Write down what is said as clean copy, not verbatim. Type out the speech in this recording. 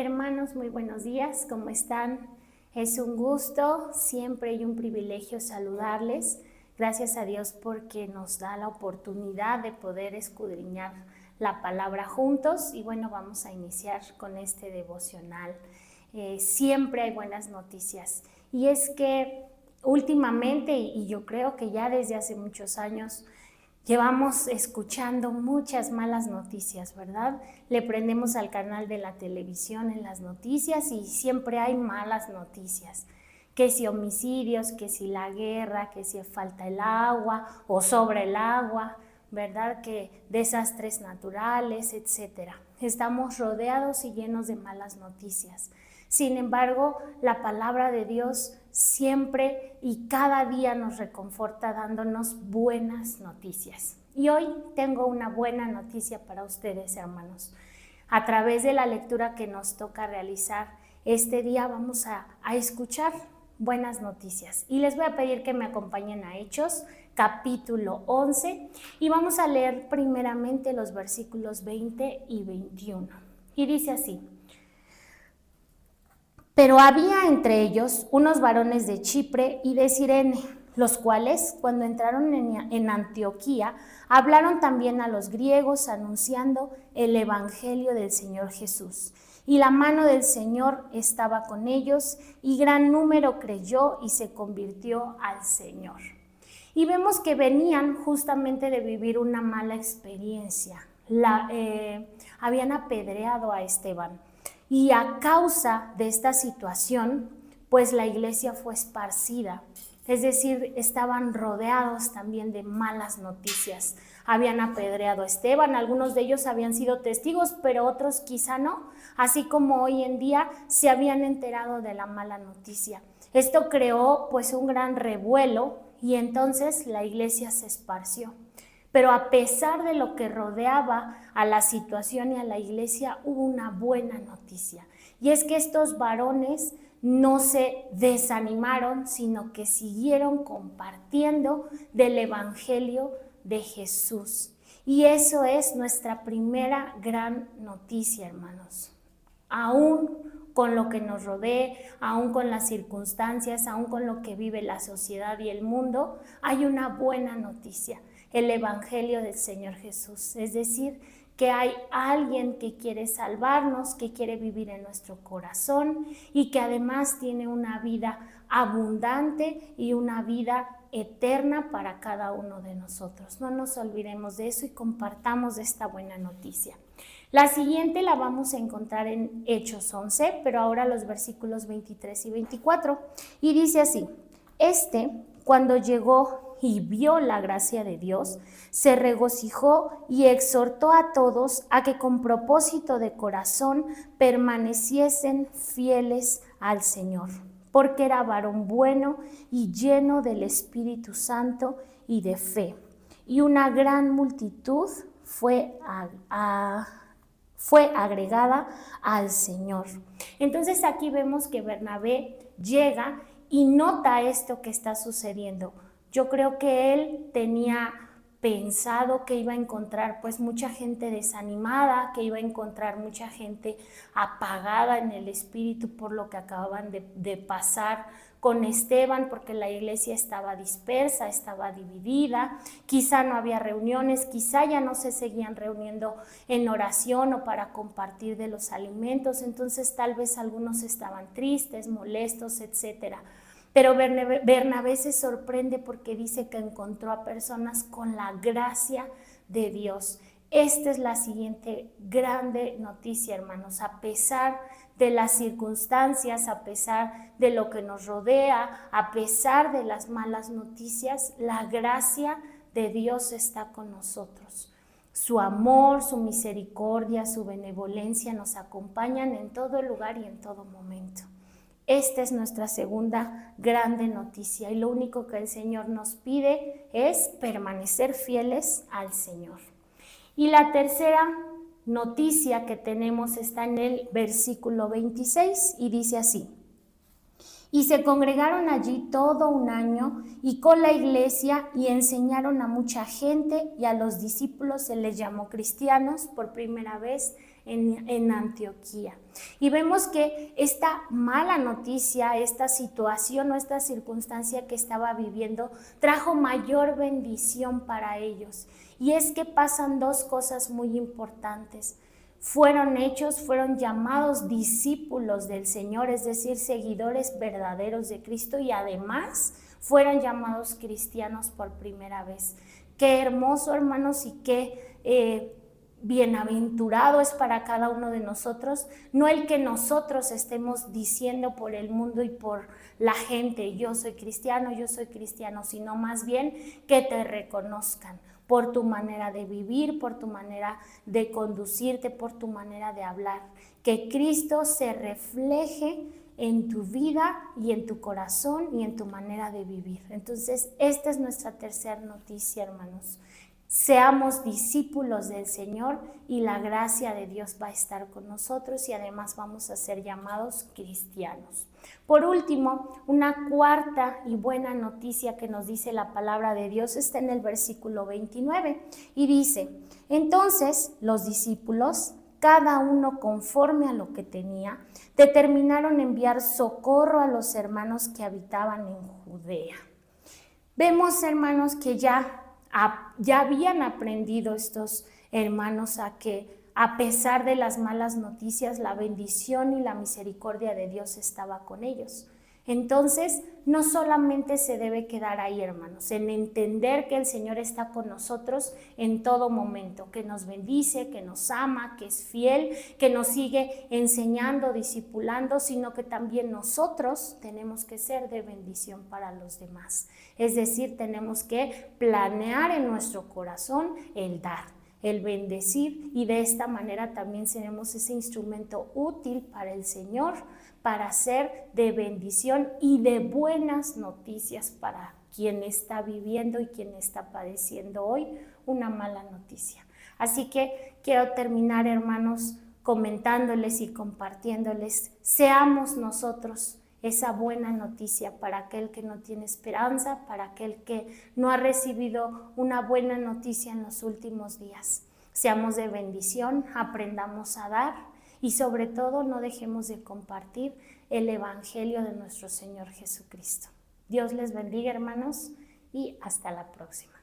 Hermanos, muy buenos días, ¿cómo están? Es un gusto siempre y un privilegio saludarles. Gracias a Dios porque nos da la oportunidad de poder escudriñar la palabra juntos. Y bueno, vamos a iniciar con este devocional. Siempre hay buenas noticias. Y es que últimamente, y yo creo que ya desde hace muchos años, llevamos escuchando muchas malas noticias, ¿verdad? Le prendemos al canal de la televisión en las noticias y siempre hay malas noticias. Que si homicidios, que si la guerra, que si falta el agua o sobra el agua, ¿verdad? Que desastres naturales, etcétera. Estamos rodeados y llenos de malas noticias. Sin embargo, la palabra de Dios siempre y cada día nos reconforta dándonos buenas noticias. Y hoy tengo una buena noticia para ustedes, hermanos. A través de la lectura que nos toca realizar este día vamos a escuchar buenas noticias. Y les voy a pedir que me acompañen a Hechos, capítulo 11, y vamos a leer primeramente los versículos 20 y 21. Y dice así: Pero había entre ellos unos varones de Chipre y de Cirene, los cuales, cuando entraron en Antioquía, hablaron también a los griegos anunciando el evangelio del Señor Jesús. Y la mano del Señor estaba con ellos, y gran número creyó y se convirtió al Señor. Y vemos que venían justamente de vivir una mala experiencia. Habían apedreado a Esteban. Y a causa de esta situación, pues la iglesia fue esparcida. Es decir, estaban rodeados también de malas noticias. Habían apedreado a Esteban, algunos de ellos habían sido testigos, pero otros quizá no. Así como hoy en día se habían enterado de la mala noticia. Esto creó pues un gran revuelo y entonces la iglesia se esparció. Pero a pesar de lo que rodeaba a la situación y a la iglesia, hubo una buena noticia. Y es que estos varones no se desanimaron, sino que siguieron compartiendo del evangelio de Jesús. Y eso es nuestra primera gran noticia, hermanos. Aún con lo que nos rodee, aún con las circunstancias, aún con lo que vive la sociedad y el mundo, hay una buena noticia: el evangelio del Señor Jesús. Es decir, que hay alguien que quiere salvarnos, que quiere vivir en nuestro corazón y que además tiene una vida abundante y una vida eterna para cada uno de nosotros. No nos olvidemos de eso y compartamos esta buena noticia. La siguiente la vamos a encontrar en Hechos 11, pero ahora los versículos 23 y 24. Y dice así: cuando llegó y vio la gracia de Dios, se regocijó y exhortó a todos a que con propósito de corazón permaneciesen fieles al Señor, porque era varón bueno y lleno del Espíritu Santo y de fe. Y una gran multitud fue agregada al Señor. Entonces aquí vemos que Bernabé llega y nota esto que está sucediendo. Yo creo que él tenía pensado que iba a encontrar pues mucha gente desanimada, que iba a encontrar mucha gente apagada en el espíritu por lo que acababan de pasar con Esteban, porque la iglesia estaba dispersa, estaba dividida, quizá no había reuniones, quizá ya no se seguían reuniendo en oración o para compartir de los alimentos, entonces tal vez algunos estaban tristes, molestos, etcétera. Pero Bernabé se sorprende porque dice que encontró a personas con la gracia de Dios. Esta es la siguiente grande noticia, hermanos. A pesar de las circunstancias, a pesar de lo que nos rodea, a pesar de las malas noticias, la gracia de Dios está con nosotros. Su amor, su misericordia, su benevolencia nos acompañan en todo lugar y en todo momento. Esta es nuestra segunda grande noticia y lo único que el Señor nos pide es permanecer fieles al Señor. Y la tercera noticia que tenemos está en el versículo 26 y dice así: Y se congregaron allí todo un año y con la iglesia y enseñaron a mucha gente, y a los discípulos se les llamó cristianos por primera vez en Antioquía. Y vemos que esta mala noticia, esta situación o esta circunstancia que estaba viviendo trajo mayor bendición para ellos. Y es que pasan dos cosas muy importantes. Fueron llamados discípulos del Señor, es decir, seguidores verdaderos de Cristo, y además fueron llamados cristianos por primera vez. Qué hermoso, hermanos, y qué bienaventurado es para cada uno de nosotros, no el que nosotros estemos diciendo por el mundo y por la gente, yo soy cristiano, sino más bien que te reconozcan por tu manera de vivir, por tu manera de conducirte, por tu manera de hablar. Que Cristo se refleje en tu vida y en tu corazón y en tu manera de vivir. Entonces, esta es nuestra tercera noticia, hermanos. Seamos discípulos del Señor y la gracia de Dios va a estar con nosotros y además vamos a ser llamados cristianos. Por último, una cuarta y buena noticia que nos dice la palabra de Dios está en el versículo 29 y dice: entonces los discípulos, cada uno conforme a lo que tenía, determinaron enviar socorro a los hermanos que habitaban en Judea. Vemos, hermanos, que ya habían aprendido estos hermanos a que a pesar de las malas noticias, la bendición y la misericordia de Dios estaba con ellos. Entonces, no solamente se debe quedar ahí, hermanos, en entender que el Señor está con nosotros en todo momento, que nos bendice, que nos ama, que es fiel, que nos sigue enseñando, discipulando, sino que también nosotros tenemos que ser de bendición para los demás. Es decir, tenemos que planear en nuestro corazón el dar, el bendecir, y de esta manera también seremos ese instrumento útil para el Señor, para ser de bendición y de buenas noticias para quien está viviendo y quien está padeciendo hoy una mala noticia. Así que quiero terminar, hermanos, comentándoles y compartiéndoles: seamos nosotros esa buena noticia para aquel que no tiene esperanza, para aquel que no ha recibido una buena noticia en los últimos días. Seamos de bendición, aprendamos a dar y sobre todo no dejemos de compartir el evangelio de nuestro Señor Jesucristo. Dios les bendiga, hermanos, y hasta la próxima.